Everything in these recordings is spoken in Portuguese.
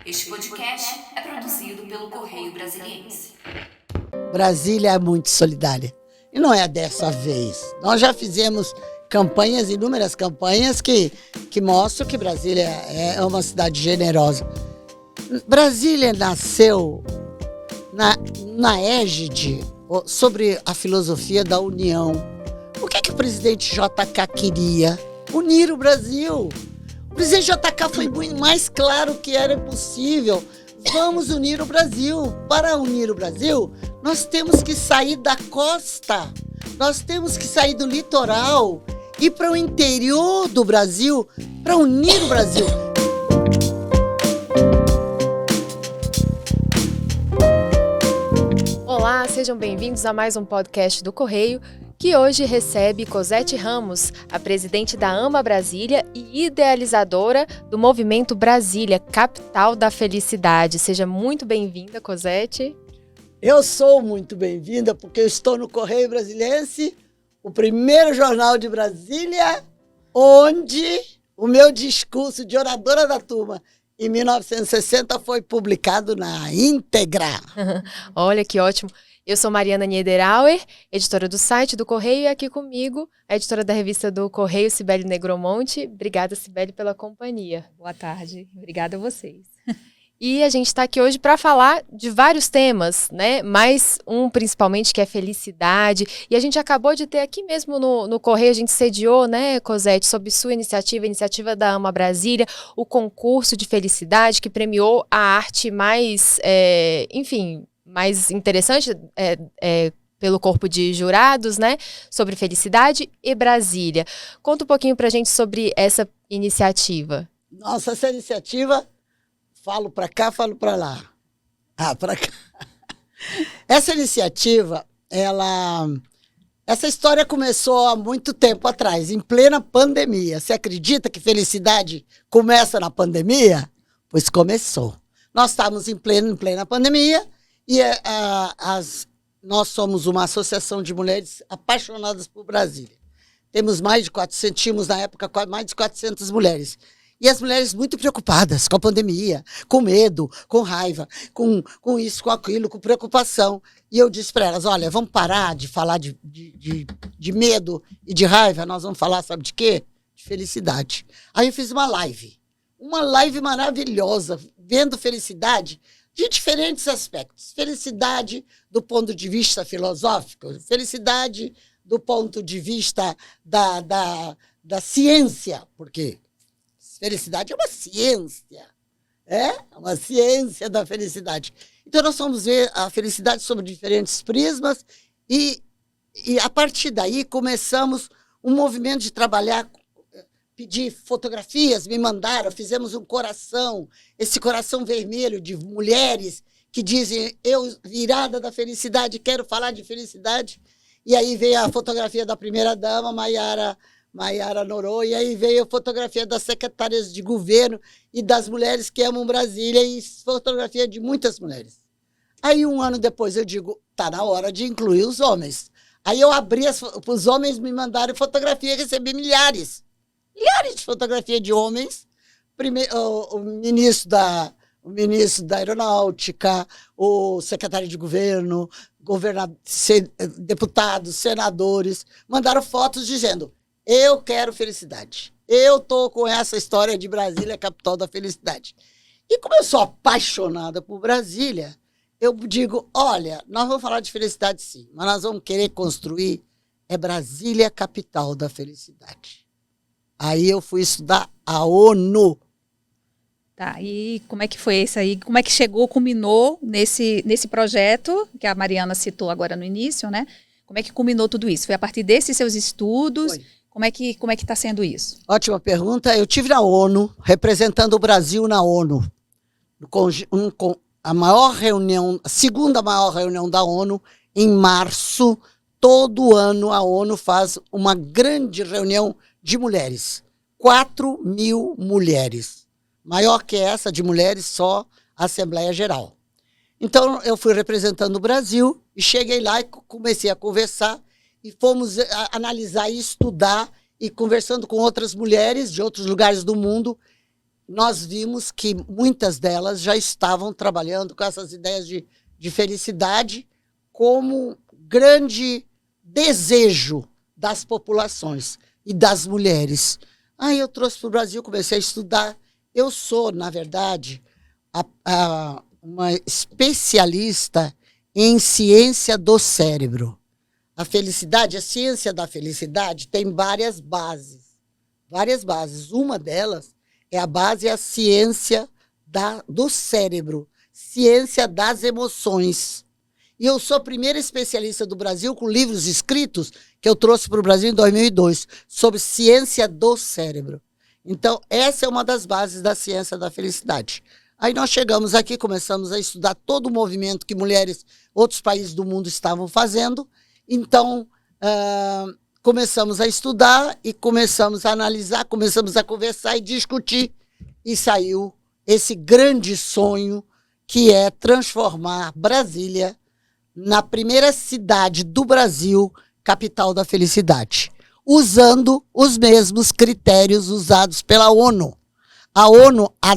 Este podcast é produzido pelo Correio Brasiliense. Brasília é muito solidária. E não é dessa vez. Nós já fizemos campanhas, inúmeras campanhas que mostram que Brasília é uma cidade generosa. Brasília nasceu na égide sobre a filosofia da união. O que o presidente JK queria? Unir o Brasil. O presidente JK foi muito mais claro que era possível. Vamos unir o Brasil. Para unir o Brasil, nós temos que sair da costa, nós temos que sair do litoral, ir para o interior do Brasil, para unir o Brasil. Olá, sejam bem-vindos a mais um podcast do Correio, que hoje recebe Cosete Ramos, a presidente da AMA Brasília e idealizadora do movimento Brasília, capital da felicidade. Seja muito bem-vinda, Cosete. Eu sou muito bem-vinda porque eu estou no Correio Brasiliense, o primeiro jornal de Brasília, onde o meu discurso de oradora da turma em 1960 foi publicado na íntegra. Olha que ótimo. Eu sou Mariana Niederauer, editora do site do Correio, e aqui comigo a editora da revista do Correio, Cibele Negromonte. Obrigada, Cibele, pela companhia. Boa tarde. Obrigada a vocês. E a gente está aqui hoje para falar de vários temas, né? Mais um principalmente que é felicidade. E a gente acabou de ter aqui mesmo no Correio, a gente sediou, né, Cosete, sob sua iniciativa, a iniciativa da AMA Brasília, o concurso de felicidade que premiou a arte mais, mais interessante pelo corpo de jurados, né? Sobre felicidade e Brasília. Conta um pouquinho para a gente sobre essa iniciativa. Nossa, essa iniciativa... Falo para cá, falo para lá. Para cá. Essa iniciativa, essa história começou há muito tempo atrás, em plena pandemia. Você acredita que felicidade começa na pandemia? Pois começou. Nós estávamos em plena pandemia e nós somos uma associação de mulheres apaixonadas por Brasília. Tínhamos na época, mais de 400 mulheres. E as mulheres muito preocupadas com a pandemia, com medo, com raiva, com isso, com aquilo, com preocupação. E eu disse para elas, olha, vamos parar de falar de medo e de raiva, nós vamos falar, sabe de quê? De felicidade. Aí eu fiz uma live maravilhosa, vendo felicidade de diferentes aspectos. Felicidade do ponto de vista filosófico, felicidade do ponto de vista da ciência, porque... Felicidade é uma ciência da felicidade. Então, nós vamos ver a felicidade sob diferentes prismas e a partir daí, começamos um movimento de trabalhar, pedir fotografias, me mandaram, fizemos um coração, esse coração vermelho de mulheres que dizem, eu, virada da felicidade, quero falar de felicidade. E aí veio a fotografia da primeira-dama, Maiara Noronha, e aí veio a fotografia das secretárias de governo e das mulheres que amam Brasília e fotografia de muitas mulheres. Aí, um ano depois, eu digo, tá na hora de incluir os homens. Aí eu abri, os homens me mandaram fotografia, recebi milhares de fotografia de homens. Primeiro, o ministro da Aeronáutica, o secretário de governo, deputados, senadores, mandaram fotos dizendo... Eu quero felicidade. Eu estou com essa história de Brasília, capital da felicidade. E como eu sou apaixonada por Brasília, eu digo, olha, nós vamos falar de felicidade sim, mas nós vamos querer construir Brasília, capital da felicidade. Aí eu fui estudar a ONU. Tá, e como é que foi isso aí? Como é que culminou nesse projeto, que a Mariana citou agora no início, né? Como é que culminou tudo isso? Foi a partir desses seus estudos? Foi. Como é que está sendo isso? Ótima pergunta. Eu estive na ONU, representando o Brasil na ONU. A segunda maior reunião da ONU, em março. Todo ano a ONU faz uma grande reunião de mulheres. 4.000 mulheres. Maior que essa de mulheres, só a Assembleia Geral. Então, eu fui representando o Brasil e cheguei lá e comecei a conversar e fomos analisar e estudar e conversando com outras mulheres de outros lugares do mundo nós vimos que muitas delas já estavam trabalhando com essas ideias de felicidade como grande desejo das populações e das mulheres. Aí eu trouxe para o Brasil, comecei a estudar. Eu sou, na verdade, uma especialista em ciência do cérebro. A felicidade, a ciência da felicidade tem várias bases. Várias bases. Uma delas é a base, a ciência do cérebro, ciência das emoções. E eu sou a primeira especialista do Brasil com livros escritos que eu trouxe para o Brasil em 2002, sobre ciência do cérebro. Então, essa é uma das bases da ciência da felicidade. Aí nós chegamos aqui, começamos a estudar todo o movimento que mulheres, outros países do mundo estavam fazendo. Então, começamos a estudar e começamos a analisar, começamos a conversar e discutir. E saiu esse grande sonho que é transformar Brasília na primeira cidade do Brasil, capital da felicidade, usando os mesmos critérios usados pela ONU. A ONU, há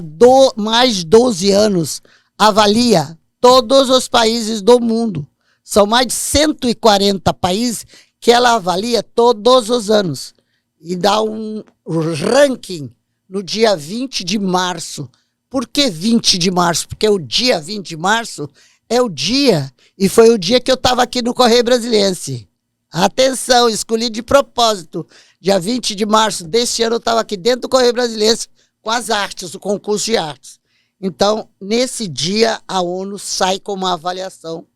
mais de 12 anos, avalia todos os países do mundo. São mais de 140 países que ela avalia todos os anos. E dá um ranking no dia 20 de março. Por que 20 de março? Porque o dia 20 de março é o dia, e foi o dia que eu estava aqui no Correio Brasiliense. Atenção, escolhi de propósito. Dia 20 de março deste ano eu estava aqui dentro do Correio Brasiliense com as artes, o concurso de artes. Então, nesse dia, a ONU sai com uma avaliação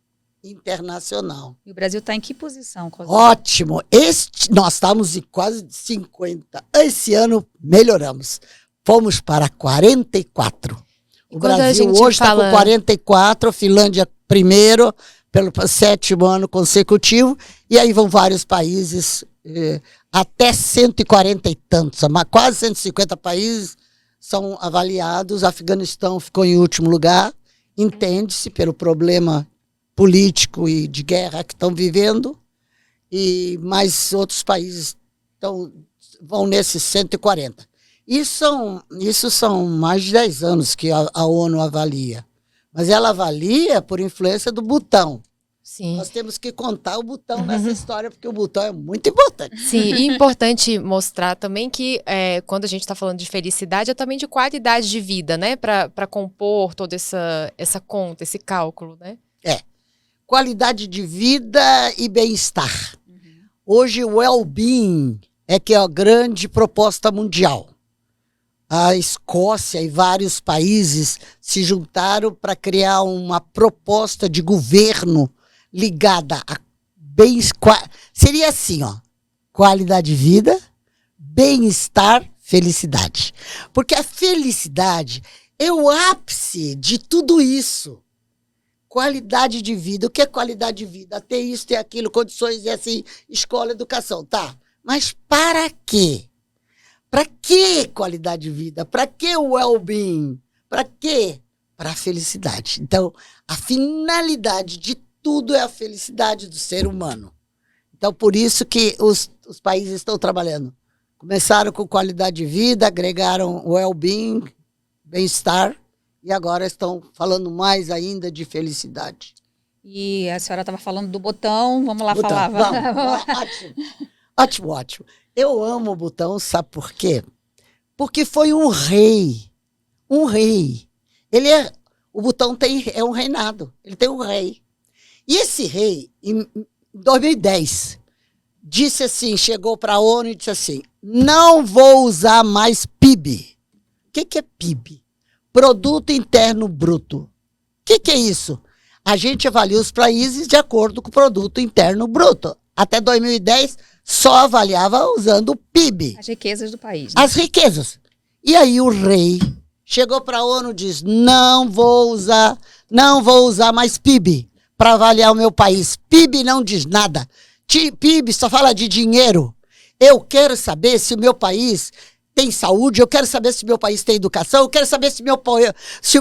internacional. E o Brasil está em que posição, Cosé? Ótimo! Nós estamos em quase 50. Esse ano melhoramos. Fomos para 44. O Brasil hoje está com 44, a Finlândia primeiro, pelo 7º ano consecutivo, e aí vão vários países, até 140 e tantos, quase 150 países são avaliados. O Afeganistão ficou em último lugar, entende-se, pelo problema político e de guerra que estão vivendo, mas outros países vão nesses 140. Isso são mais de 10 anos que a ONU avalia. Mas ela avalia por influência do Butão. Sim. Nós temos que contar o Butão nessa história, porque o Butão é muito importante. Sim, e importante mostrar também que quando a gente está falando de felicidade, é também de qualidade de vida, né? Para compor toda essa conta, esse cálculo, né? Qualidade de vida e bem-estar. Hoje o well-being é que é a grande proposta mundial. A Escócia e vários países se juntaram para criar uma proposta de governo ligada a seria assim, qualidade de vida, bem-estar, felicidade. Porque a felicidade é o ápice de tudo isso. Qualidade de vida. O que é qualidade de vida? Ter isso, ter aquilo, condições e assim, escola, educação. Tá, mas para quê? Para que qualidade de vida? Para que o well-being? Para quê? Para a felicidade. Então, a finalidade de tudo é a felicidade do ser humano. Então, por isso que os países estão trabalhando. Começaram com qualidade de vida, agregaram well-being, bem-estar, e agora estão falando mais ainda de felicidade. E a senhora estava falando do Butão, vamos lá Butão, falar. vamos. Ótimo. Eu amo o Butão, sabe por quê? Porque foi um rei. Um rei. O Butão é um reinado. Ele tem um rei. E esse rei, em 2010, disse assim, chegou para a ONU e disse assim, não vou usar mais PIB. O que é PIB? Produto Interno Bruto. O que é isso? A gente avalia os países de acordo com o Produto Interno Bruto. Até 2010, só avaliava usando o PIB. As riquezas do país. Né? As riquezas. E aí o rei chegou para a ONU e disse, não vou usar mais PIB para avaliar o meu país. PIB não diz nada. PIB só fala de dinheiro. Eu quero saber se o meu país tem saúde, eu quero saber se o meu país tem educação, eu quero saber se o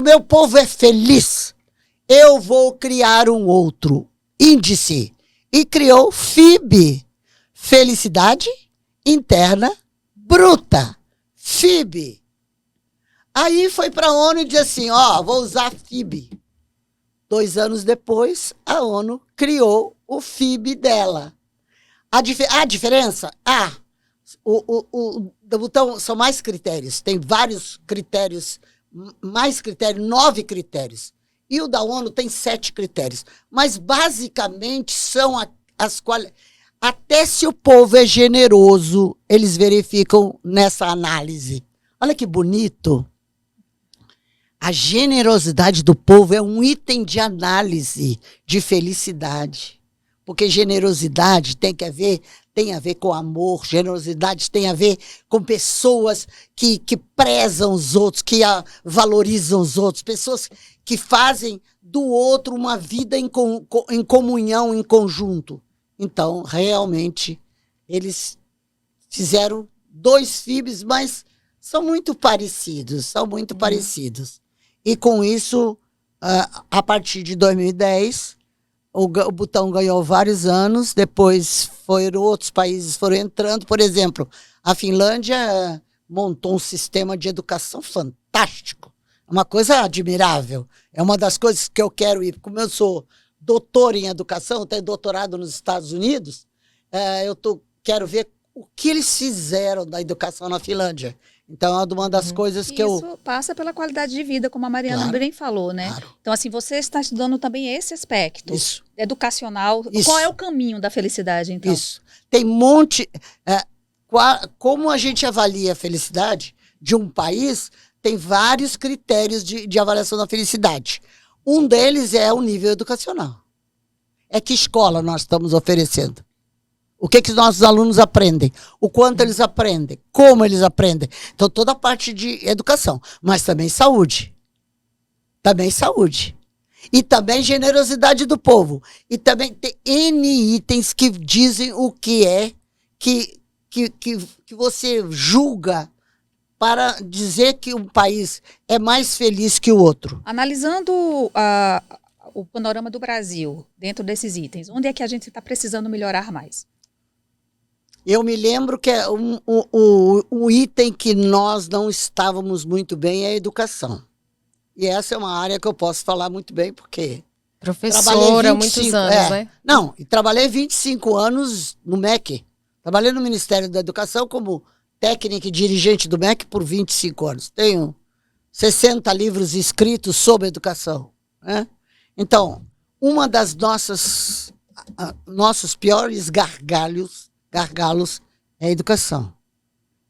meu povo é feliz. Eu vou criar um outro índice. E criou FIB, Felicidade Interna Bruta. FIB. Aí foi para a ONU e disse assim, ó, vou usar a FIB. 2 anos depois, a ONU criou o FIB dela. A diferença? Então, são mais critérios. Tem vários critérios, mais critérios, 9 critérios. E o da ONU tem 7 critérios. Mas, basicamente, são as qualidades. Até se o povo é generoso, eles verificam nessa análise. Olha que bonito. A generosidade do povo é um item de análise de felicidade. Porque generosidade tem a ver com amor, generosidade tem a ver com pessoas que prezam os outros, que valorizam os outros, pessoas que fazem do outro uma vida em comunhão, em conjunto. Então, realmente, eles fizeram 2 FIBs, mas são muito parecidos, parecidos. E com isso, a partir de 2010, o Butão ganhou vários anos, depois outros países foram entrando. Por exemplo, a Finlândia montou um sistema de educação fantástico, uma coisa admirável. É uma das coisas que eu quero ir, como eu sou doutor em educação, tenho doutorado nos Estados Unidos, quero ver o que eles fizeram da educação na Finlândia. Então, é uma das coisas que Isso passa pela qualidade de vida, como a Mariana bem falou, né? Claro. Então, assim, você está estudando também esse aspecto educacional. Isso. Qual é o caminho da felicidade, então? Isso. Tem como a gente avalia a felicidade de um país, tem vários critérios de avaliação da felicidade. Um deles é o nível educacional. É que escola nós estamos oferecendo. O que os nossos alunos aprendem? O quanto eles aprendem? Como eles aprendem? Então, toda a parte de educação. Mas também saúde. Também saúde. E também generosidade do povo. E também tem N itens que dizem o que é que você julga para dizer que um país é mais feliz que o outro. Analisando o panorama do Brasil, dentro desses itens, onde é que a gente está precisando melhorar mais? Eu me lembro que um item que nós não estávamos muito bem é a educação. E essa é uma área que eu posso falar muito bem, porque... Professora há muitos anos, né? Não, e trabalhei 25 anos no MEC. Trabalhei no Ministério da Educação como técnica e dirigente do MEC por 25 anos. Tenho 60 livros escritos sobre educação, né? Então, uma das nossos piores gargalos é a educação.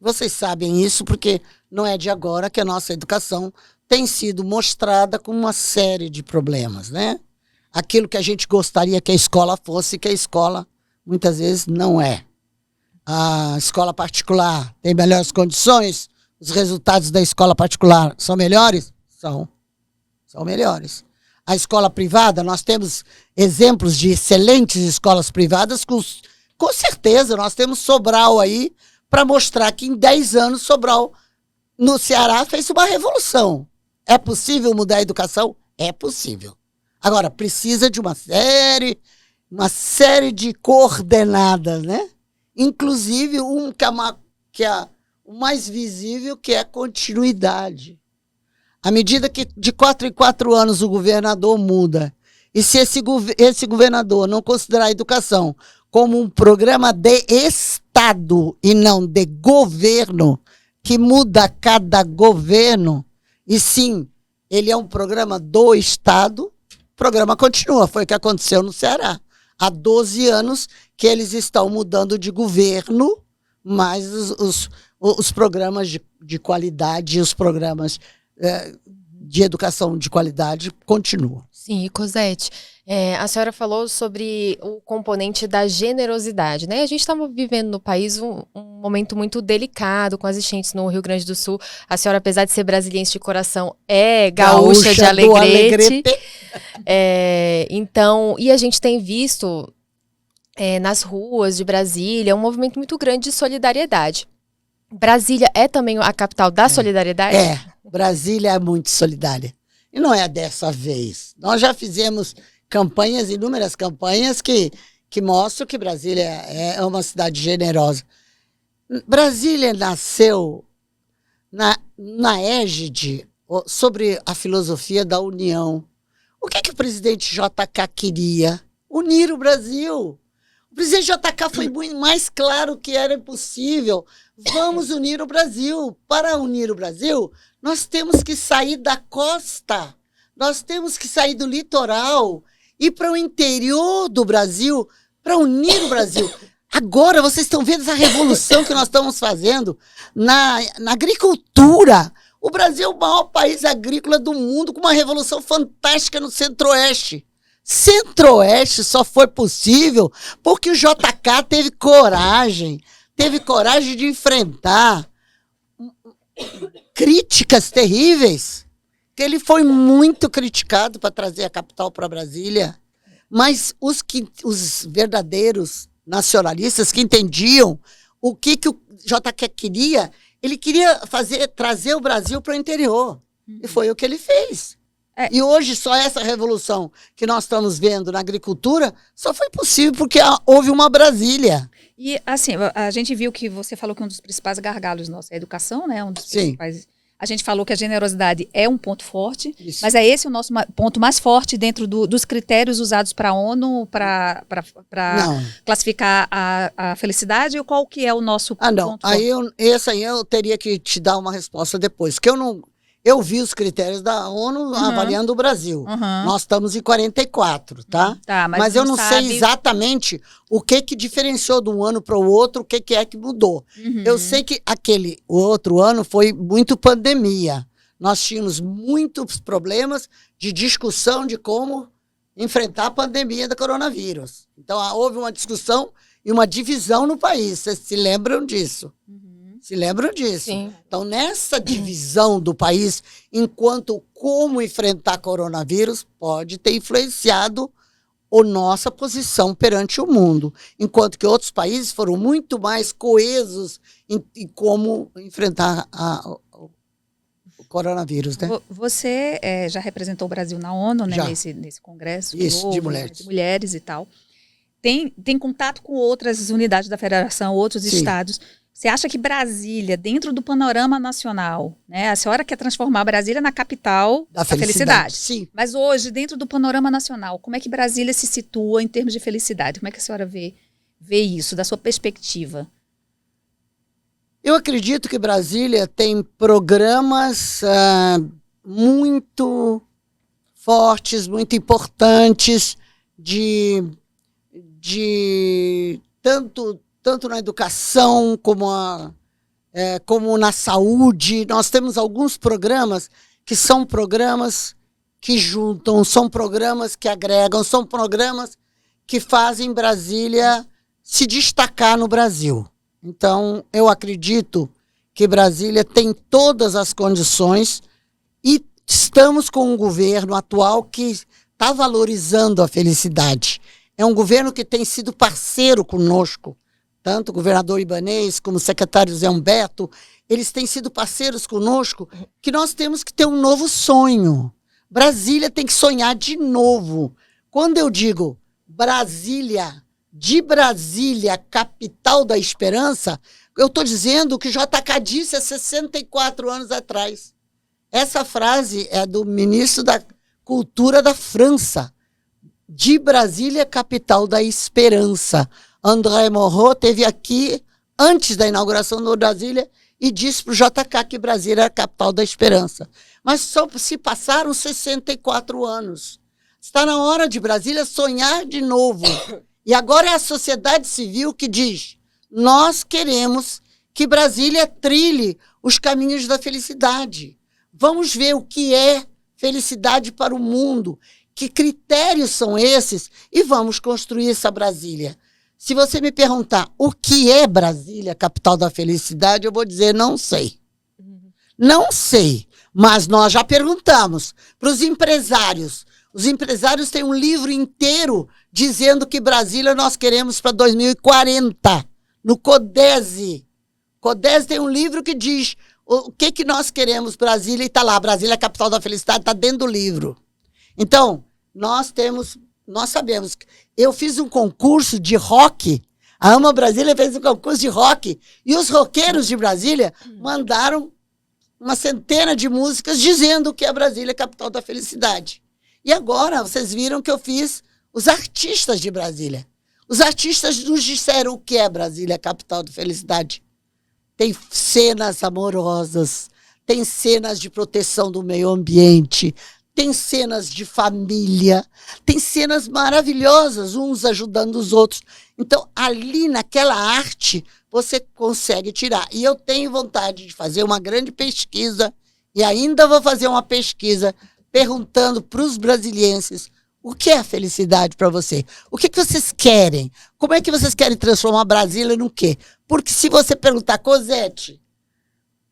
Vocês sabem isso porque não é de agora que a nossa educação tem sido mostrada com uma série de problemas, né? Aquilo que a gente gostaria que a escola fosse, que a escola muitas vezes não é. A escola particular tem melhores condições, os resultados da escola particular são melhores? São melhores. A escola privada, nós temos exemplos de excelentes escolas privadas, com certeza nós temos Sobral aí, para mostrar que em 10 anos Sobral, no Ceará, fez uma revolução. É possível mudar a educação? É possível. Agora, precisa de uma série de coordenadas, né? Inclusive, que é o mais visível, que é a continuidade. À medida que de 4 em 4 anos o governador muda, e se esse governador não considerar a educação como um programa de Estado e não de governo, que muda a cada governo, e sim, ele é um programa do Estado, o programa continua. Foi o que aconteceu no Ceará. Há 12 anos que eles estão mudando de governo, mas os programas de qualidade, os programas de educação de qualidade continuam. Sim, e Cosete, a senhora falou sobre o componente da generosidade, né? A gente está vivendo no país um momento muito delicado com as enchentes no Rio Grande do Sul. A senhora, apesar de ser brasiliense de coração, é gaúcha de Alegrete. Então, e a gente tem visto nas ruas de Brasília um movimento muito grande de solidariedade. Brasília é também a capital da solidariedade? Brasília é muito solidária. E não é dessa vez. Nós já fizemos inúmeras campanhas que mostram que Brasília é uma cidade generosa. Brasília nasceu na égide sobre a filosofia da união. O que o presidente JK queria? Unir o Brasil. O presidente JK foi muito mais claro que era impossível. Vamos unir o Brasil. Para unir o Brasil, nós temos que sair da costa, nós temos que sair do litoral, ir para o interior do Brasil, para unir o Brasil. Agora, vocês estão vendo essa revolução que nós estamos fazendo na agricultura. O Brasil é o maior país agrícola do mundo, com uma revolução fantástica no Centro-Oeste. Centro-Oeste só foi possível porque o JK teve coragem de enfrentar críticas terríveis, que ele foi muito criticado para trazer a capital para Brasília, mas os verdadeiros nacionalistas que entendiam o que o JK queria, ele queria trazer o Brasil para o interior, e foi o que ele fez. E hoje só essa revolução que nós estamos vendo na agricultura só foi possível porque houve uma Brasília. E, assim, a gente viu que você falou que um dos principais gargalos nossos é a educação, né? Um dos principais. A gente falou que a generosidade é um ponto forte, Isso. mas é esse o nosso ponto mais forte dentro dos critérios usados para a ONU para classificar a felicidade, ou qual que é o nosso não. ponto forte? Esse aí eu teria que te dar uma resposta depois, porque eu vi os critérios da ONU avaliando o Brasil. Nós estamos em 44, tá? Mas eu não sei exatamente o que diferenciou de um ano para o outro, o que é que mudou. Eu sei que o outro ano foi muito pandemia. Nós tínhamos muitos problemas de discussão de como enfrentar a pandemia do coronavírus. Então, houve uma discussão e uma divisão no país. Vocês se lembram disso? Se lembram disso? Sim. Então, nessa divisão do país, enquanto como enfrentar coronavírus, pode ter influenciado a nossa posição perante o mundo. Enquanto que outros países foram muito mais coesos em como enfrentar o coronavírus, né? Você já representou o Brasil na ONU, né? Nesse congresso. Isso, de mulheres. De mulheres e tal. Tem contato com outras unidades da federação, outros estados. Você acha que Brasília, dentro do panorama nacional, né? A senhora quer transformar Brasília na capital da felicidade. Sim. Mas hoje, dentro do panorama nacional, como é que Brasília se situa em termos de felicidade? Como é que a senhora vê isso, da sua perspectiva? Eu acredito que Brasília tem programas muito fortes, muito importantes, tanto na educação como na saúde. Nós temos alguns programas que são programas que juntam, são programas que agregam, são programas que fazem Brasília se destacar no Brasil. Então, eu acredito que Brasília tem todas as condições e estamos com um governo atual que está valorizando a felicidade. É um governo que tem sido parceiro conosco. Tanto o governador Ibanez como o secretário Zé Humberto, eles têm sido parceiros conosco, que nós temos que ter um novo sonho. Brasília tem que sonhar de novo. Quando eu digo Brasília, de Brasília, capital da esperança, eu estou dizendo o que JK disse há 64 anos atrás. Essa frase é do ministro da Cultura da França. De Brasília, capital da esperança. André Malraux esteve aqui antes da inauguração do Brasília e disse para o JK que Brasília era a capital da esperança. Mas só se passaram 64 anos. Está na hora de Brasília sonhar de novo. E agora é a sociedade civil que diz: nós queremos que Brasília trilhe os caminhos da felicidade. Vamos ver o que é felicidade para o mundo, que critérios são esses, e vamos construir essa Brasília. Se você me perguntar o que é Brasília, capital da felicidade, eu vou dizer não sei. Não sei, mas nós já perguntamos para os empresários. Os empresários têm um livro inteiro dizendo que Brasília nós queremos para 2040, no CODESE. CODESE tem um livro que diz o que nós queremos Brasília, e está lá, Brasília, capital da felicidade, está dentro do livro. Então, nós sabemos. Eu fiz um concurso de rock, a Ama Brasília fez um concurso de rock, e os roqueiros de Brasília mandaram uma centena de músicas dizendo que a Brasília é a capital da felicidade. E agora, vocês viram que eu fiz os artistas de Brasília. Os artistas nos disseram o que é Brasília, a capital da felicidade. Tem cenas amorosas, tem cenas de proteção do meio ambiente, tem cenas de família, tem cenas maravilhosas, uns ajudando os outros. Então, ali naquela arte, você consegue tirar. E eu tenho vontade de fazer uma grande pesquisa, e ainda vou fazer uma pesquisa perguntando para os brasilienses o que é a felicidade para você? O que vocês querem? Como é que vocês querem transformar Brasília no quê? Porque se você perguntar, Cosete,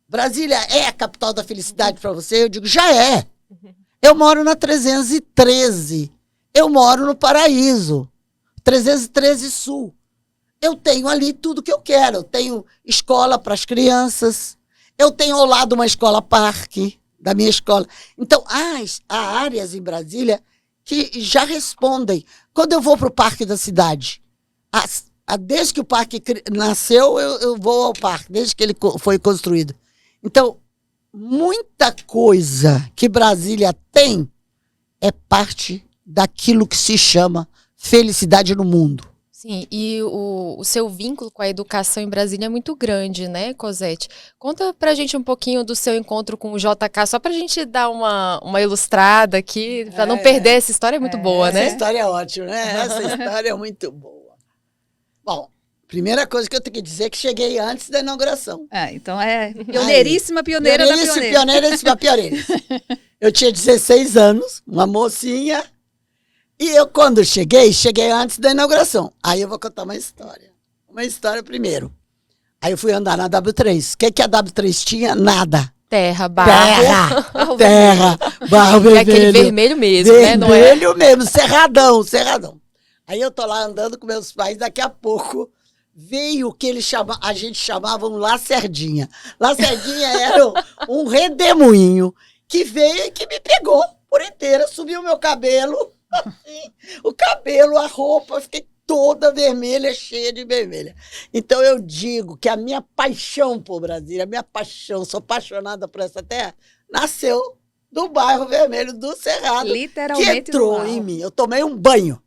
Brasília é a capital da felicidade para você? Eu digo, já é. Eu moro na 313. Eu moro no Paraíso. 313 Sul. Eu tenho ali tudo que eu quero. Eu tenho escola para as crianças. Eu tenho ao lado uma escola-parque da minha escola. Então, há áreas em Brasília que já respondem. Quando eu vou para o Parque da Cidade, desde que o parque nasceu, eu vou ao parque, desde que ele foi construído. Então, muita coisa que Brasília tem é parte daquilo que se chama felicidade no mundo. Sim, e o seu vínculo com a educação em Brasília é muito grande, né, Cosete? Conta pra gente um pouquinho do seu encontro com o JK, só pra gente dar uma ilustrada aqui, pra não perder. Essa história é muito boa, né? Essa história é ótima, né? Essa história é muito boa. Bom, primeira coisa que eu tenho que dizer é que cheguei antes da inauguração. Então é pioneiríssima, pioneira da pioneira. Pioneiríssima. Eu tinha 16 anos, uma mocinha. E eu, quando cheguei antes da inauguração. Aí eu vou contar uma história. Uma história primeiro. Aí eu fui andar na W3. O que a W3 tinha? Nada. Terra, barro. Terra, barro vermelho. É aquele vermelho mesmo, né? Não é? Vermelho mesmo, cerradão. Aí eu tô lá andando com meus pais, daqui a pouco veio o que a gente chamava um lacerdinha. Lacerdinha era um redemoinho que veio e que me pegou por inteira, subiu meu cabelo. Assim, o cabelo, a roupa, fiquei toda vermelha, cheia de vermelha. Então eu digo que a minha paixão por Brasília, a minha paixão, sou apaixonada por essa terra, nasceu do bairro Vermelho do Cerrado. Literalmente que entrou em mim. Eu tomei um banho.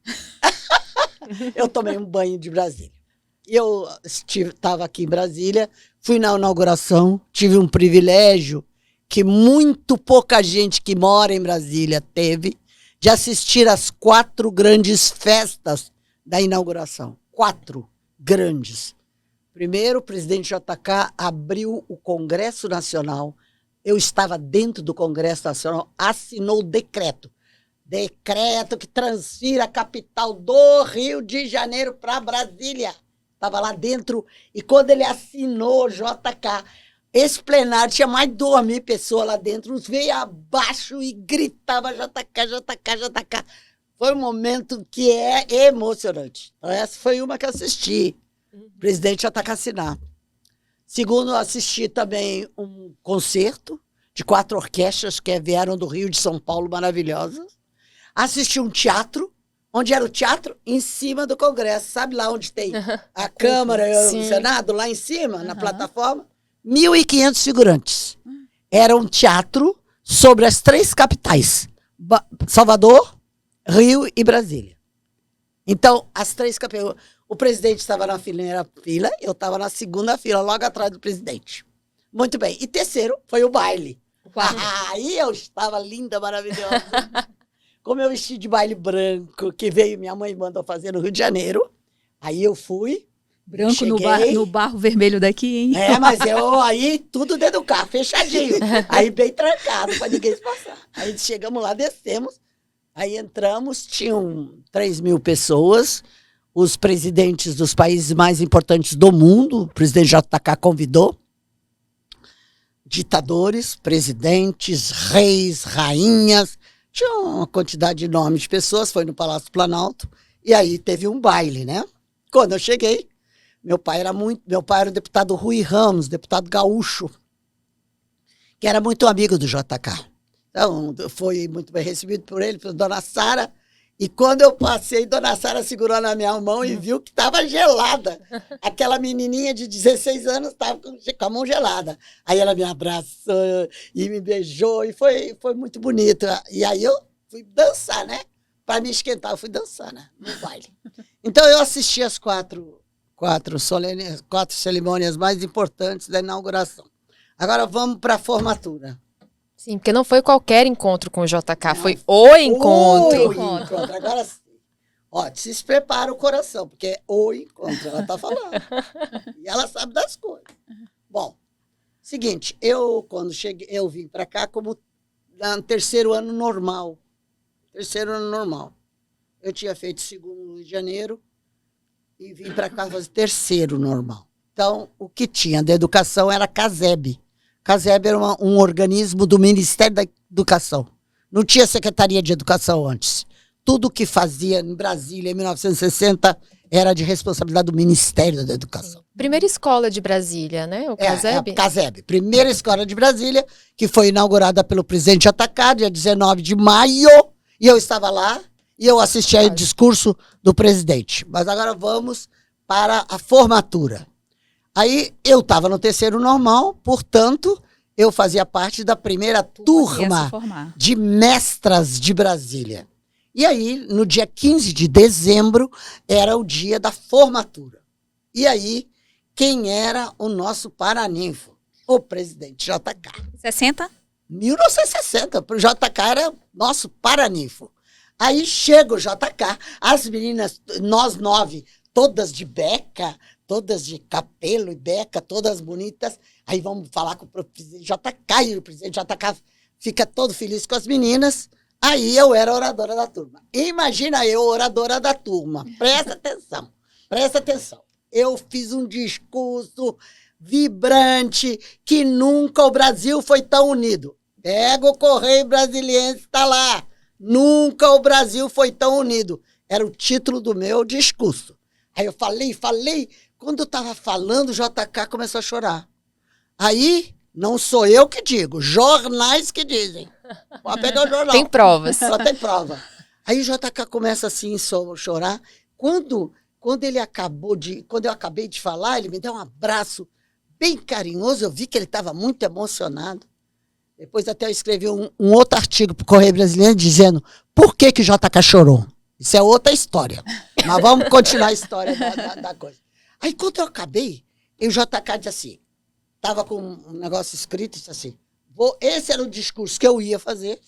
Eu tomei um banho de Brasília. Eu estava aqui em Brasília, fui na inauguração, tive um privilégio que muito pouca gente que mora em Brasília teve, de assistir às 4 grandes festas da inauguração. 4 grandes. Primeiro, o presidente JK abriu o Congresso Nacional. Eu estava dentro do Congresso Nacional, assinou o decreto. Decreto que transfere a capital do Rio de Janeiro para Brasília. Estava lá dentro. E quando ele assinou, JK... Esse plenário tinha mais de 2.000 pessoas lá dentro, uns veio abaixo e gritava JK. Foi um momento que é emocionante. Então, essa foi uma que eu assisti, o presidente JK assinar. Segundo, eu assisti também um concerto de 4 orquestras que vieram do Rio de São Paulo, maravilhosas. Assisti um teatro, onde era o teatro? Em cima do Congresso. Sabe lá onde tem a Câmara e o Senado? Lá em cima, na plataforma. 1.500 figurantes. Era um teatro sobre as 3 capitais. Salvador, Rio e Brasília. Então, as 3 capitais. O presidente estava na primeira fila, eu estava na segunda fila, logo atrás do presidente. Muito bem. E terceiro, foi o baile. Aí eu estava linda, maravilhosa. Com meu vestido de baile branco, que minha mãe mandou fazer no Rio de Janeiro. Aí eu fui. Branco no barro vermelho daqui, hein? Mas aí tudo dentro do carro, fechadinho. Aí bem trancado, para ninguém se passar. Aí chegamos lá, descemos. Aí entramos, tinham 3.000 pessoas. Os presidentes dos países mais importantes do mundo, o presidente JK convidou. Ditadores, presidentes, reis, rainhas. Tinha uma quantidade enorme de pessoas, foi no Palácio do Planalto. E aí teve um baile, né? Quando eu cheguei, meu pai era o deputado Rui Ramos, deputado gaúcho, que era muito amigo do JK. Então, foi muito bem recebido por ele, pela dona Sara, E quando eu passei, Dona Sara segurou na minha mão e viu que estava gelada. Aquela menininha de 16 anos estava com a mão gelada. Aí ela me abraçou e me beijou e foi muito bonito. E aí eu fui dançar, né? Para me esquentar, eu fui dançar, né? No baile. Então eu assisti as quatro cerimônias mais importantes da inauguração. Agora vamos para a formatura. Sim, porque não foi qualquer encontro com o JK, foi o encontro. O encontro. Agora sim. Ó, se prepara o coração, porque é o encontro, ela tá falando. E ela sabe das coisas. Bom, seguinte, quando cheguei, eu vim para cá como no terceiro ano normal. Terceiro ano normal. Eu tinha feito segundo no Rio de Janeiro e vim para cá fazer terceiro normal. Então, o que tinha da educação era a CASEB. CASEB era um organismo do Ministério da Educação. Não tinha Secretaria de Educação antes. Tudo que fazia em Brasília, em 1960, era de responsabilidade do Ministério da Educação. Primeira escola de Brasília, né? O CASEB? É a CASEB. Primeira escola de Brasília, que foi inaugurada pelo presidente JK, dia 19 de maio. E eu estava lá e eu assisti ao discurso do presidente. Mas agora vamos para a formatura. Aí eu estava no terceiro normal, portanto, eu fazia parte da primeira turma de mestras de Brasília. E aí, no dia 15 de dezembro, era o dia da formatura. E aí, quem era o nosso paraninfo? O presidente JK. 60? 1960, o JK era nosso paraninfo. Aí chega o JK, as meninas, nós 9, todas de beca, todas de cabelo e beca, todas bonitas. Aí vamos falar com o presidente JK, e o presidente JK fica todo feliz com as meninas. Aí eu era oradora da turma. Imagina eu, oradora da turma. Presta atenção, presta atenção. Eu fiz um discurso vibrante, que nunca o Brasil foi tão unido. Pega o Correio Brasiliense, está lá. Nunca o Brasil foi tão unido. Era o título do meu discurso. Aí eu falei. Quando eu estava falando, o JK começou a chorar. Aí, não sou eu que digo, jornais que dizem. Pode pegar o jornal. Tem provas. Só tem prova. Aí o JK começa assim a chorar. Quando eu acabei de falar, ele me deu um abraço bem carinhoso. Eu vi que ele estava muito emocionado. Depois até eu escrevi um outro artigo para o Correio Brasiliense dizendo por que o JK chorou. Isso é outra história. Mas vamos continuar a história da coisa. Aí quando eu acabei, o JK disse assim, estava com um negócio escrito, disse assim, esse era o discurso que eu ia fazer,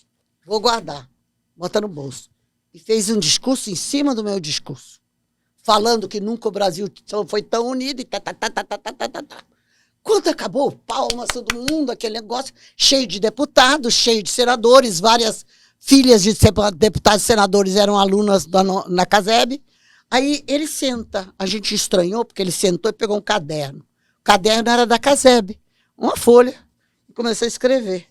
vou guardar, botar no bolso. E fez um discurso em cima do meu discurso, falando que nunca o Brasil foi tão unido e tá. Quando acabou, palmas, todo mundo, aquele negócio, cheio de deputados, cheio de senadores, várias filhas de deputados e senadores eram alunas na CASEB. Aí ele senta, a gente estranhou, porque ele sentou e pegou um caderno. O caderno era da CASEB, uma folha, e começou a escrever.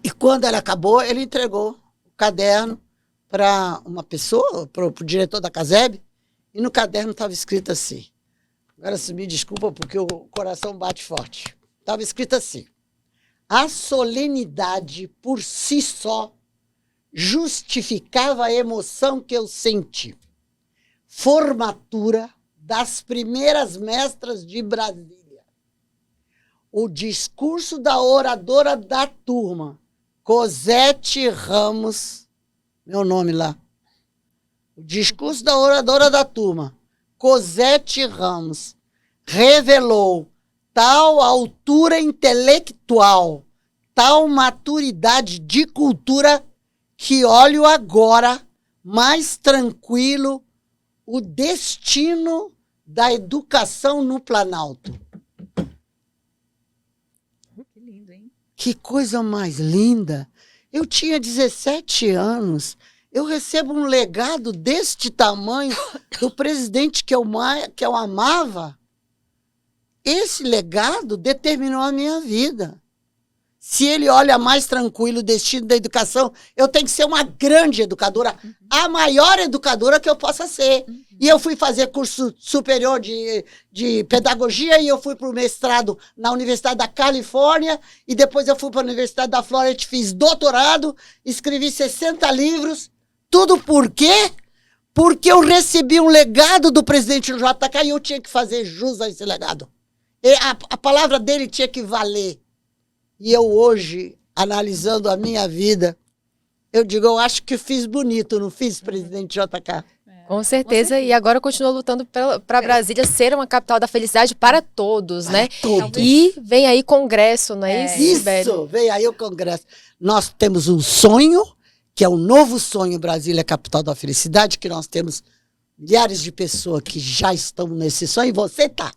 E quando ele acabou, ele entregou o caderno para uma pessoa, para o diretor da CASEB, e no caderno estava escrito assim, agora se me desculpa porque o coração bate forte, estava escrito assim, a solenidade por si só justificava a emoção que eu senti. Formatura das primeiras mestras de Brasília. O discurso da oradora da turma, Cosete Ramos, meu nome lá. O discurso da oradora da turma, Cosete Ramos, revelou tal altura intelectual, tal maturidade de cultura, que olho agora, mais tranquilo, o destino da educação no Planalto. Que lindo, hein? Que coisa mais linda. Eu tinha 17 anos. Eu recebo um legado deste tamanho do presidente que eu amava. Esse legado determinou a minha vida. Se ele olha mais tranquilo o destino da educação, eu tenho que ser uma grande educadora, a maior educadora que eu possa ser. E eu fui fazer curso superior de pedagogia e eu fui para o mestrado na Universidade da Califórnia e depois eu fui para a Universidade da Flórida, fiz doutorado, escrevi 60 livros, Tudo por quê? Porque eu recebi um legado do presidente do JK e eu tinha que fazer jus a esse legado. E a palavra dele tinha que valer. E eu hoje, analisando a minha vida, eu digo, eu acho que fiz bonito, não fiz, presidente JK? Com certeza, e agora continua lutando para Brasília ser uma capital da felicidade para todos, né? Todos. E vem aí congresso, não é isso, Sibeli? Isso, vem aí o congresso. Nós temos um sonho, que é o novo sonho Brasília, capital da felicidade, que nós temos milhares de pessoas que já estão nesse sonho, e você tá.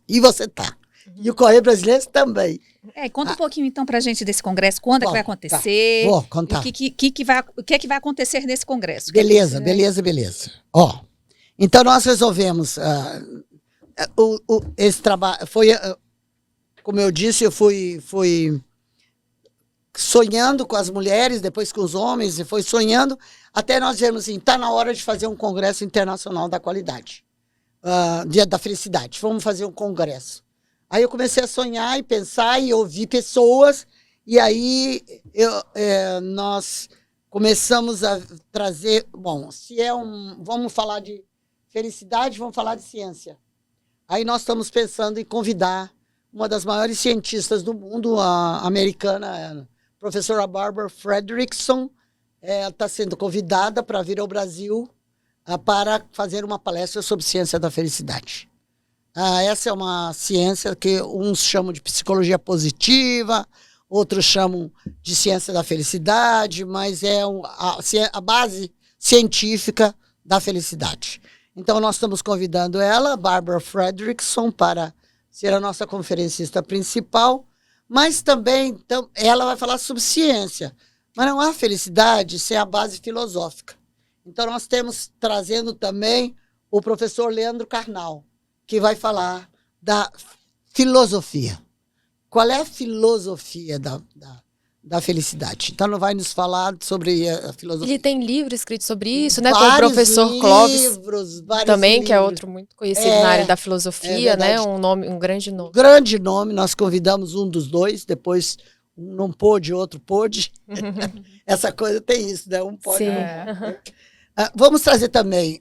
E o Correio Brasileiro também. Conta um pouquinho então pra gente desse congresso, quando é que vai acontecer? Vou contar. O que é que vai acontecer nesse congresso? Beleza. Ó, então nós resolvemos, esse trabalho, como eu disse, eu fui sonhando com as mulheres, depois com os homens, e foi sonhando, até nós dizemos assim, está na hora de fazer um congresso internacional da qualidade, Dia da Felicidade, vamos fazer um congresso. Aí eu comecei a sonhar e pensar e ouvir pessoas, e aí nós começamos a trazer, vamos falar de felicidade, vamos falar de ciência. Aí nós estamos pensando em convidar uma das maiores cientistas do mundo, a americana, a professora Barbara Fredrickson, está sendo convidada para vir ao Brasil para fazer uma palestra sobre ciência da felicidade. Essa é uma ciência que uns chamam de psicologia positiva, outros chamam de ciência da felicidade, mas é a base científica da felicidade. Então, nós estamos convidando ela, Barbara Fredrickson, para ser a nossa conferencista principal, mas também ela vai falar sobre ciência. Mas não há felicidade sem a base filosófica. Então, nós temos trazendo também o professor Leandro Carnal, que vai falar da filosofia. Qual é a filosofia da felicidade? Então, não vai nos falar sobre a filosofia. Ele tem livro escrito sobre isso, né? Com o professor Clóvis, também, livros. Que é outro muito conhecido na área da filosofia, né? Um grande nome. Grande nome, nós convidamos um dos dois, depois um não pôde, outro pôde. Essa coisa tem isso, né? Um pode, não pode. Vamos trazer também,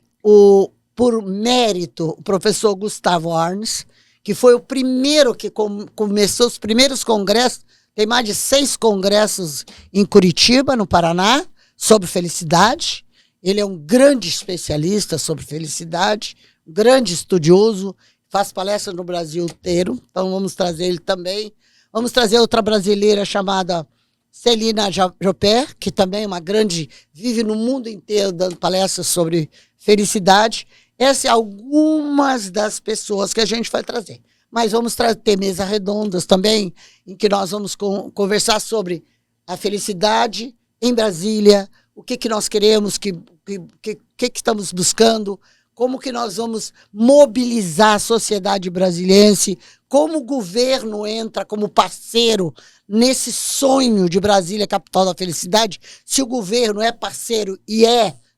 por mérito, o professor Gustavo Arnes, que foi o primeiro que começou os primeiros congressos. Tem mais de 6 congressos em Curitiba, no Paraná, sobre felicidade. Ele é um grande especialista sobre felicidade, um grande estudioso, faz palestra no Brasil inteiro. Então vamos trazer ele também. Vamos trazer outra brasileira chamada Celina Jopé, que também é uma grande, vive no mundo inteiro dando palestras sobre felicidade. Essas são algumas das pessoas que a gente vai trazer. Mas vamos ter mesas redondas também, em que nós vamos conversar sobre a felicidade em Brasília, o que nós queremos, o que estamos buscando, como que nós vamos mobilizar a sociedade brasiliense, como o governo entra como parceiro nesse sonho de Brasília, capital da felicidade. Se o governo é parceiro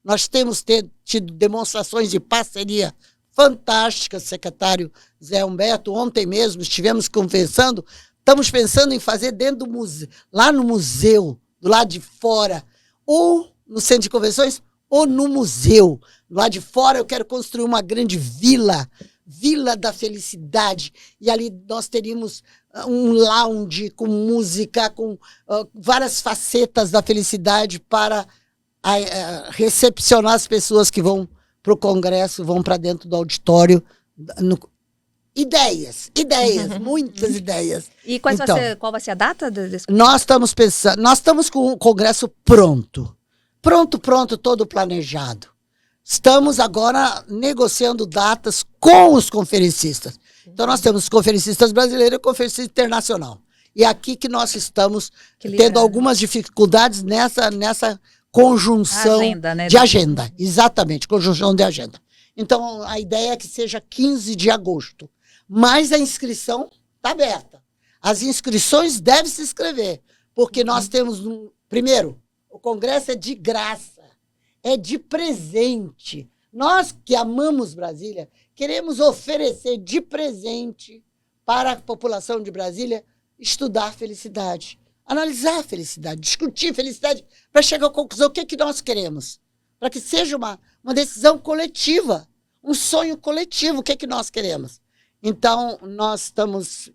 nós temos tido demonstrações de parceria fantásticas, secretário Zé Humberto. Ontem mesmo estivemos conversando, estamos pensando em fazer dentro do museu, lá no museu, do lado de fora, ou no centro de convenções, ou no museu. Lá de fora eu quero construir uma grande vila da felicidade, e ali nós teríamos um lounge com música, com várias facetas da felicidade para recepcionar as pessoas que vão para o congresso, vão para dentro do auditório. Ideias, muitas ideias. E qual vai ser a data desse congresso? Nós estamos com o congresso pronto, todo planejado. Estamos agora negociando datas com os conferencistas. Então, nós temos conferencistas brasileiros e conferencista internacional. E aqui que nós estamos tendo algumas dificuldades nessa conjunção de agenda. Exatamente, conjunção de agenda. Então, a ideia é que seja 15 de agosto. Mas a inscrição está aberta. As inscrições devem se inscrever, porque nós temos, primeiro, o congresso é de graça, é de presente. Nós que amamos Brasília, queremos oferecer de presente para a população de Brasília estudar felicidade, analisar a felicidade, discutir felicidade, para chegar à conclusão o que nós queremos para que seja uma decisão coletiva, um sonho coletivo. O que é que nós queremos? Então, nós estamos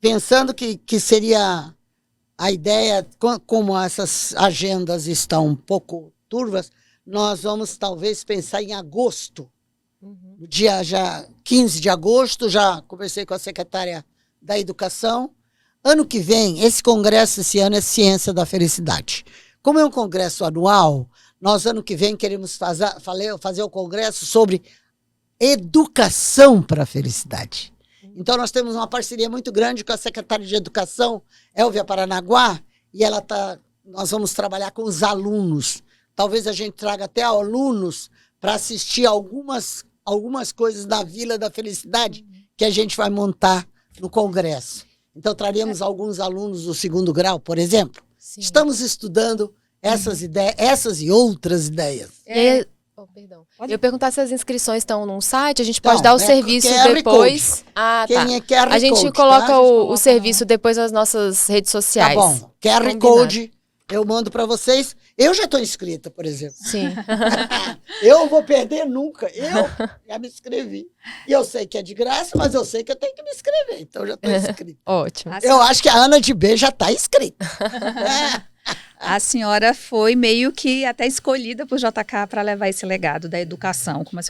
pensando que seria a ideia, como essas agendas estão um pouco turvas, nós vamos talvez pensar em agosto. No dia já 15 de agosto, já conversei com a secretária da Educação. Ano que vem, esse congresso esse ano é Ciência da Felicidade. Como é um congresso anual, nós ano que vem queremos fazer o congresso sobre educação para a felicidade. Então nós temos uma parceria muito grande com a secretária de Educação, Elvia Paranaguá, e nós vamos trabalhar com os alunos. Talvez a gente traga até alunos para assistir algumas coisas da Vila da Felicidade que a gente vai montar no congresso. Então, traremos alguns alunos do 2º grau, por exemplo. Sim. Estamos estudando essas ideias, essas e outras ideias. Perdão. Eu ia perguntar se as inscrições estão num site, a gente pode dar o serviço depois. Quem é QR a gente Code, coloca tá? o serviço depois nas nossas redes sociais. Tá bom. QR Combinado. Code, eu mando para vocês. Eu já estou inscrita, por exemplo. Sim. Eu não vou perder nunca. Eu já me inscrevi. E eu sei que é de graça, mas eu sei que eu tenho que me inscrever. Então, eu já estou inscrita. Ótimo. Eu acho que a Ana de B já está inscrita. A senhora foi meio que até escolhida por JK para levar esse legado da educação, como a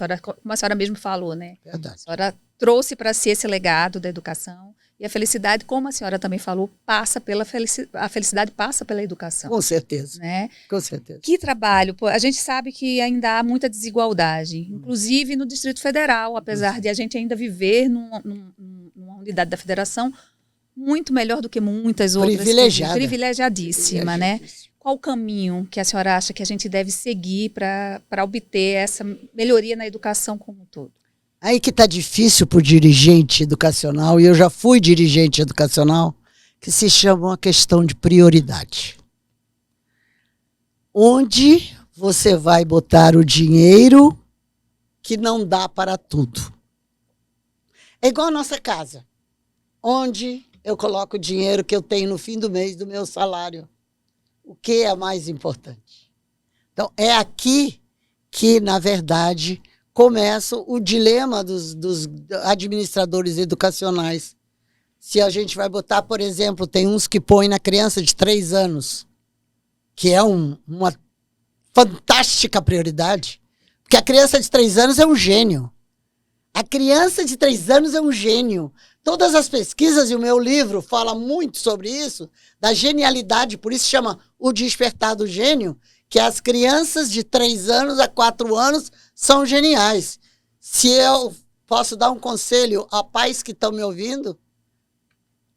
senhora mesmo falou, né? Verdade. A senhora trouxe para si esse legado da educação. E a felicidade, como a senhora também falou, a felicidade passa pela educação. Com certeza. Né? Com certeza. Que trabalho. A gente sabe que ainda há muita desigualdade, inclusive no Distrito Federal, apesar de a gente ainda viver numa unidade da federação muito melhor do que muitas outras. Privilegiadíssima, né? Qual o caminho que a senhora acha que a gente deve seguir para obter essa melhoria na educação como um todo? Aí que está difícil para o dirigente educacional, e eu já fui dirigente educacional, que se chama uma questão de prioridade. Onde você vai botar o dinheiro que não dá para tudo? É igual a nossa casa, onde eu coloco o dinheiro que eu tenho no fim do mês do meu salário. O que é mais importante? Então, é aqui que, na verdade, começa o dilema dos administradores educacionais. Se a gente vai botar, por exemplo, tem uns que põem na criança de 3 anos, que é uma fantástica prioridade, porque a criança de 3 anos é um gênio. A criança de 3 anos é um gênio. Todas as pesquisas, e o meu livro fala muito sobre isso, da genialidade, por isso chama O Despertar do Gênio, que as crianças de 3 anos a 4 anos são geniais. Se eu posso dar um conselho a pais que estão me ouvindo,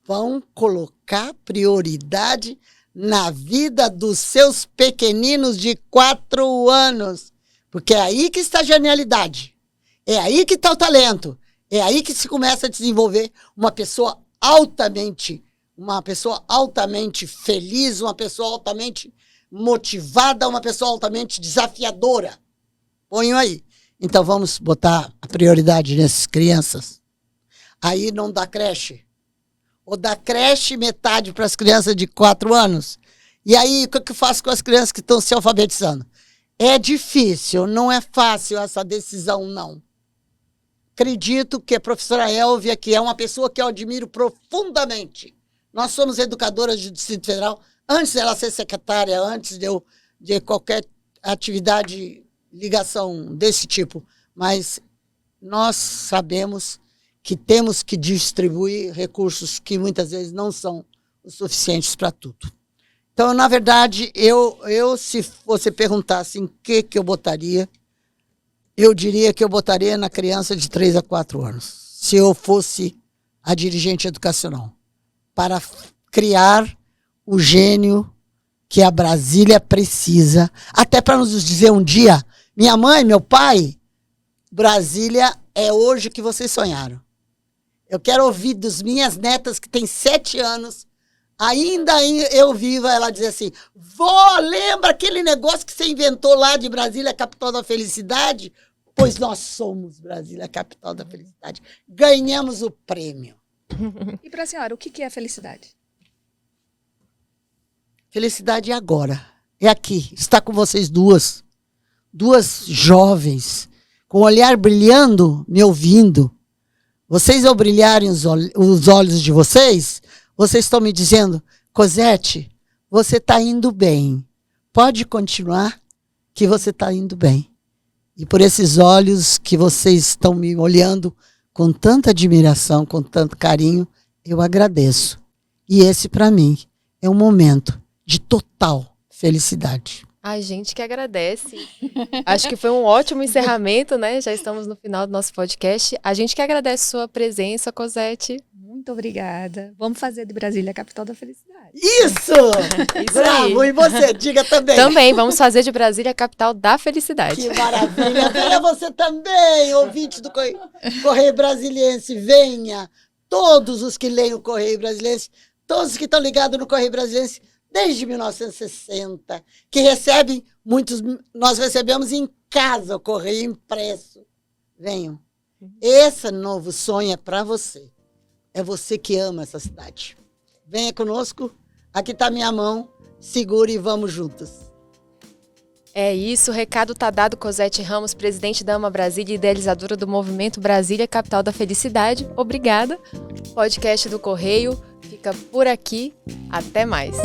vão colocar prioridade na vida dos seus pequeninos de 4 anos. Porque é aí que está a genialidade. É aí que está o talento. É aí que se começa a desenvolver uma pessoa altamente feliz, uma pessoa altamente motivada, uma pessoa altamente desafiadora. Ponho aí. Então vamos botar a prioridade nessas crianças. Aí não dá creche. Ou dá creche metade para as crianças de 4 anos. E aí o que eu faço com as crianças que estão se alfabetizando? É difícil, não é fácil essa decisão, não. Acredito que a professora Elvia, que é uma pessoa que eu admiro profundamente. Nós somos educadoras do Distrito Federal, antes dela ser secretária, antes de qualquer atividade, ligação desse tipo. Mas nós sabemos que temos que distribuir recursos que muitas vezes não são os suficientes para tudo. Então, na verdade, se você perguntasse em que eu botaria, eu diria que eu botaria na criança de 3 a 4 anos, se eu fosse a dirigente educacional, para criar o gênio que a Brasília precisa, até para nos dizer um dia, minha mãe, meu pai, Brasília é hoje o que vocês sonharam. Eu quero ouvir das minhas netas que têm 7 anos, ainda eu viva, ela dizer assim, vó, lembra aquele negócio que você inventou lá de Brasília, capital da felicidade? Pois nós somos Brasília, capital da felicidade. Ganhamos o prêmio. E para a senhora, o que é a felicidade? Felicidade é agora. é aqui, está com vocês duas jovens, com o olhar brilhando, me ouvindo. Vocês, ao brilharem os olhos de vocês, vocês estão me dizendo, Cosete, você está indo bem. Pode continuar que você está indo bem. E por esses olhos que vocês estão me olhando com tanta admiração, com tanto carinho, eu agradeço. E esse, para mim, é um momento de total felicidade. A gente que agradece. Acho que foi um ótimo encerramento, né? Já estamos no final do nosso podcast. A gente que agradece sua presença, Cosete. Muito obrigada. Vamos fazer de Brasília a capital da felicidade. Isso! Isso Bravo! aí. E você, diga também. Também, vamos fazer de Brasília a capital da felicidade. Que maravilha! Venha você também, ouvinte do Correio Brasiliense, venha! Todos os que leem o Correio Brasiliense, todos que estão ligados no Correio Brasiliense, desde 1960, que recebem, nós recebemos em casa o Correio impresso. Venham. Esse novo sonho é para você. É você que ama essa cidade. Venha conosco, aqui está minha mão, segure e vamos juntos. É isso, o recado tá dado. Cosete Ramos, presidente da Ama Brasília e idealizadora do movimento Brasília, Capital da Felicidade. Obrigada. O podcast do Correio fica por aqui. Até mais.